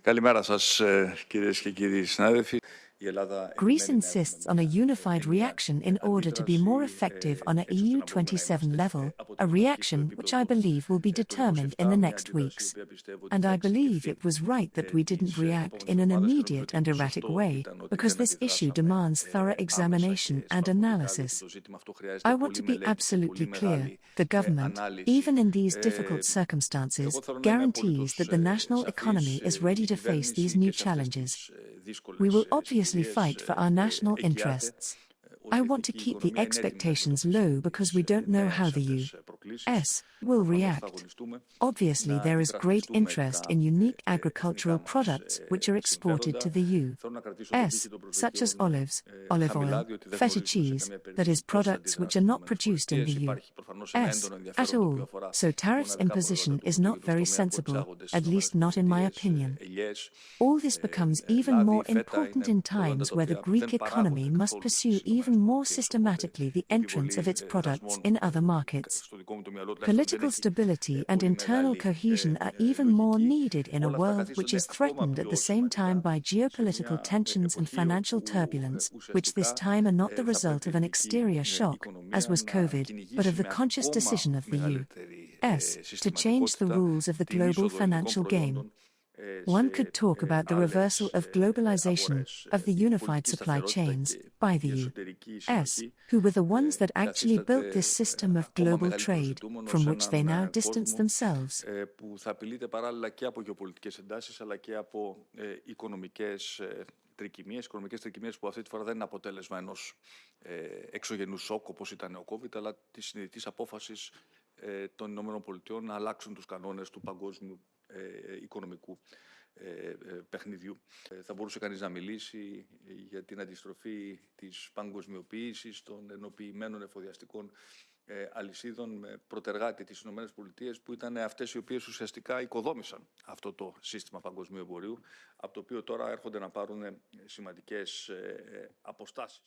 Καλημέρα σας, κυρίες και κύριοι συνάδελφοι. Greece insists on a unified reaction in order to be more effective on a EU27 level, a reaction which I believe will be determined in the next weeks. And I believe it was right that we didn't react in an immediate and erratic way, because this issue demands thorough examination and analysis. I want to be absolutely clear: the government, even in these difficult circumstances, guarantees that the national economy is ready to face these new challenges. We will obviously fight for our national interests. I want to keep the expectations low because we don't know how the U.S. will react. Obviously, there is great interest in unique agricultural products which are exported to the U.S., such as olives, olive oil, Feta cheese, that is, products which are not produced in the U.S. at all. So tariffs imposition is not very sensible, at least not in my opinion. All this becomes even more important in times where the Greek economy must pursue even more systematically the entrance of its products in other markets. Political stability and internal cohesion are even more needed in a world which is threatened at the same time by geopolitical tensions and financial turbulence, which this time are not the result of an exterior shock, as was COVID, but of the conscious decision of the U.S. to change the rules of the global financial game. One could talk about the reversal of globalization, of the unified supply chains, by the U.S., who were the ones that actually built this system of global trade, from which they now distance themselves. Που θα απειλείται παράλληλα και από γεωπολιτικές εντάσεις, αλλά και από οικονομικές τρικυμίες που αυτή τη φορά δεν είναι αποτέλεσμα ενός εξωγενού σοκ όπως ήταν ο COVID, αλλά της συνειδητής απόφασης των ΗΠΑ να αλλάξουν τους κανόνες του παγκόσμιου οικονομικού παιχνιδιού. Θα μπορούσε κανείς να μιλήσει για την αντιστροφή της παγκοσμιοποίησης των ενοποιημένων εφοδιαστικών αλυσίδων με πρωτεργάτη τις ΗΠΑ, που ήταν αυτές οι οποίες ουσιαστικά οικοδόμησαν αυτό το σύστημα παγκοσμίου εμπορίου, από το οποίο τώρα έρχονται να πάρουν σημαντικές αποστάσεις.